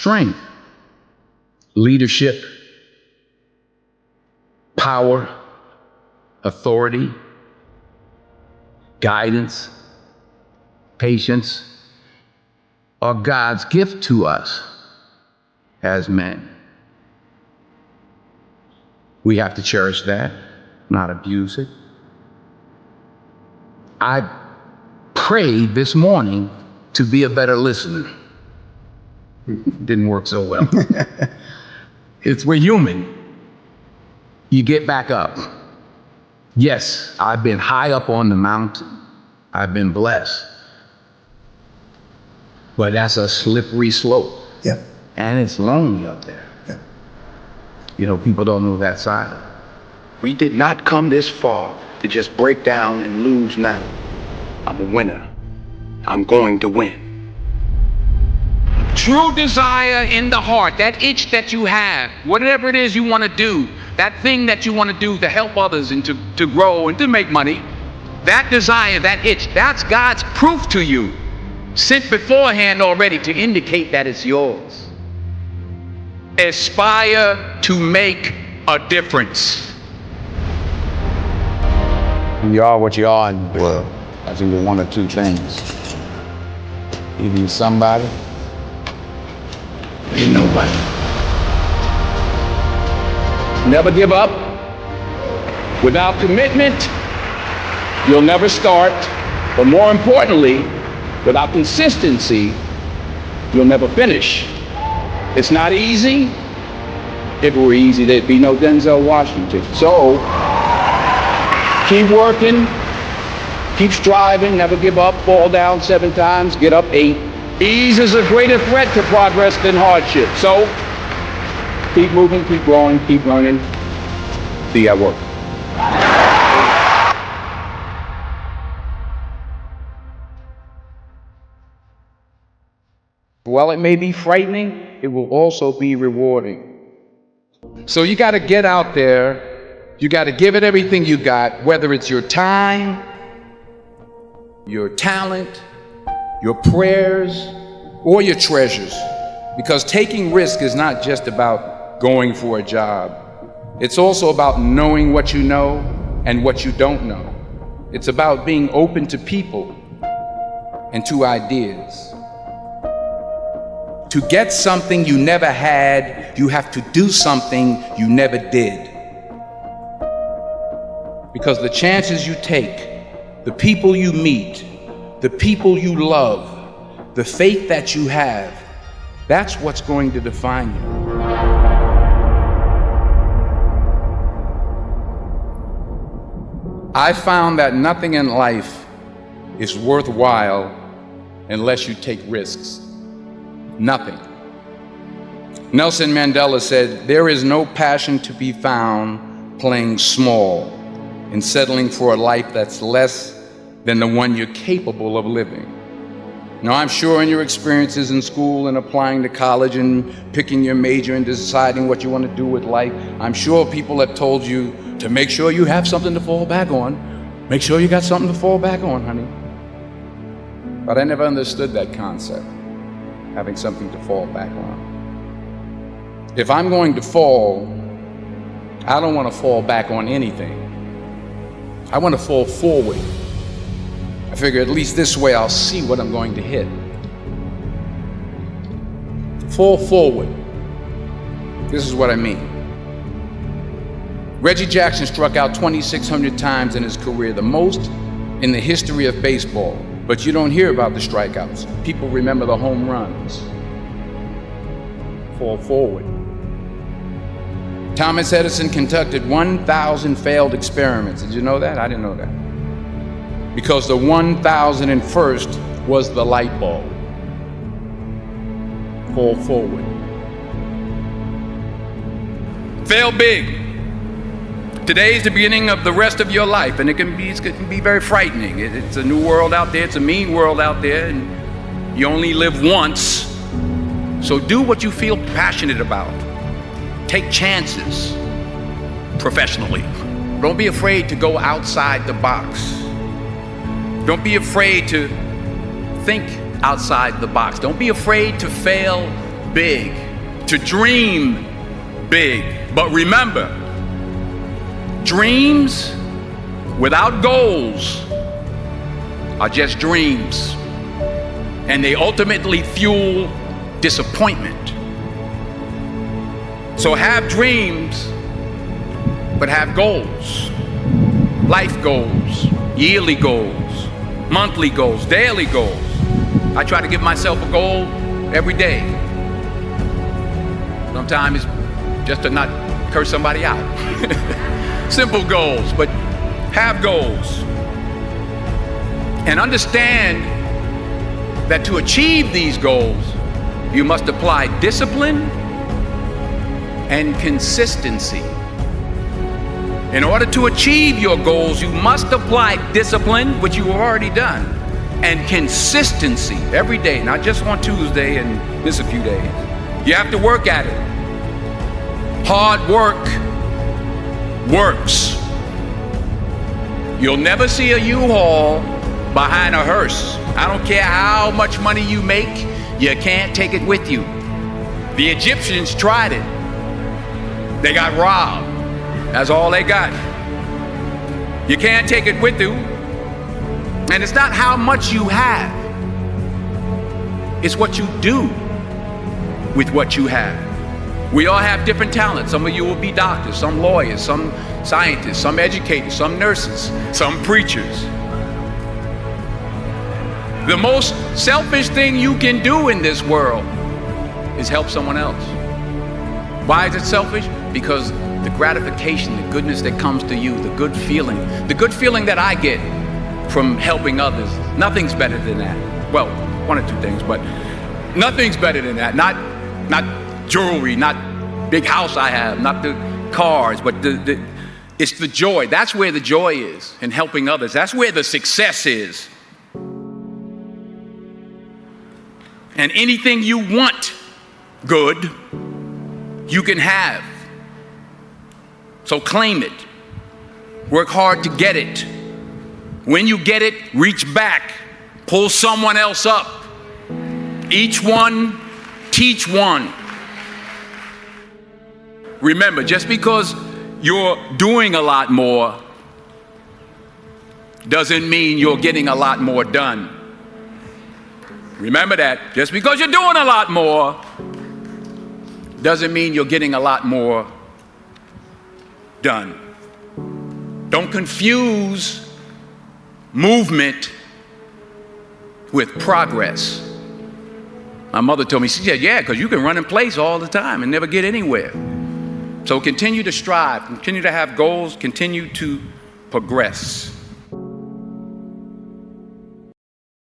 strength, leadership, power, authority, guidance, patience are God's gift to us as men. We have to cherish that, not abuse it. I prayed this morning to be a better listener. Didn't work so well. We're human. You get back up. Yes, I've been high up on the mountain. I've been blessed. But that's a slippery slope. Yeah. And it's lonely up there. Yeah. You know, people don't know that side of it. We did not come this far to just break down and lose now. I'm a winner. I'm going to win. True desire in the heart, that itch that you have, whatever it is you want to do, that thing that you want to do to help others and to grow and to make money, that desire, that itch, that's God's proof to you, sent beforehand already to indicate that it's yours. Aspire to make a difference. You are what you are in the world. I think there's one or two things. Either you're somebody, Ain't nobody. Never give up. Without commitment, you'll never start. But more importantly, without consistency, you'll never finish. It's not easy. If it were easy, there'd be no Denzel Washington. So, keep working, keep striving, never give up, fall down 7 times, get up 8. Ease is a greater threat to progress than hardship. So, keep moving, keep growing, keep learning. See you at work. While it may be frightening, it will also be rewarding. So you got to get out there. You got to give it everything you got, whether it's your time, your talent, your prayers, or your treasures. Because taking risk is not just about going for a job. It's also about knowing what you know and what you don't know. It's about being open to people and to ideas. To get something you never had, you have to do something you never did. Because the chances you take, the people you meet, the people you love, the faith that you have, that's what's going to define you. I found that nothing in life is worthwhile unless you take risks. Nothing. Nelson Mandela said, "There is no passion to be found playing small and settling for a life that's less than the one you're capable of living." Now, I'm sure in your experiences in school and applying to college and picking your major and deciding what you want to do with life, I'm sure people have told you to make sure you have something to fall back on. Make sure you got something to fall back on, honey. But I never understood that concept, having something to fall back on. If I'm going to fall, I don't want to fall back on anything. I want to fall forward. I figure at least this way I'll see what I'm going to hit. Fall forward. This is what I mean. Reggie Jackson struck out 2,600 times in his career, the most in the history of baseball. But you don't hear about the strikeouts. People remember the home runs. Fall forward. Thomas Edison conducted 1,000 failed experiments. Did you know that? I didn't know that. Because the 1,001st was the light bulb. Fall forward. Fail big. Today is the beginning of the rest of your life, and it can be very frightening. It's a new world out there. It's a mean world out there, and you only live once. So do what you feel passionate about. Take chances professionally. Don't be afraid to go outside the box. Don't be afraid to think outside the box. Don't be afraid to fail big, to dream big. But remember, dreams without goals are just dreams, and they ultimately fuel disappointment. So have dreams, but have goals. Life goals, yearly goals, monthly goals, daily goals. I try to give myself a goal every day. Sometimes it's just to not curse somebody out. Simple goals, but have goals. And understand that to achieve these goals, you must apply discipline and consistency. In order to achieve your goals, you must apply discipline, which you have already done, and consistency every day, not just on Tuesday and miss a few days. You have to work at it. Hard work works. You'll never see a U-Haul behind a hearse. I don't care how much money you make, you can't take it with you. The Egyptians tried it. They got robbed. That's all they got. You can't take it with you. And it's not how much you have. It's what you do with what you have. We all have different talents. Some of you will be doctors, some lawyers, some scientists, some educators, some nurses, some preachers. The most selfish thing you can do in this world is help someone else. Why is it selfish? Because the gratification, the goodness that comes to you, the good feeling that I get from helping others, nothing's better than that. Well, one or two things, but nothing's better than that. Not jewelry, not big house I have, not the cars, but it's the joy. That's where the joy is in helping others. That's where the success is. And anything you want good, you can have. So claim it. Work hard to get it. When you get it, reach back. Pull someone else up. Each one, teach one. Remember, just because you're doing a lot more doesn't mean you're getting a lot more done. Remember that. Just because you're doing a lot more doesn't mean you're getting a lot more done. Don't confuse movement with progress. My mother told me, she said, yeah, because you can run in place all the time and never get anywhere. So continue to strive, continue to have goals, continue to progress.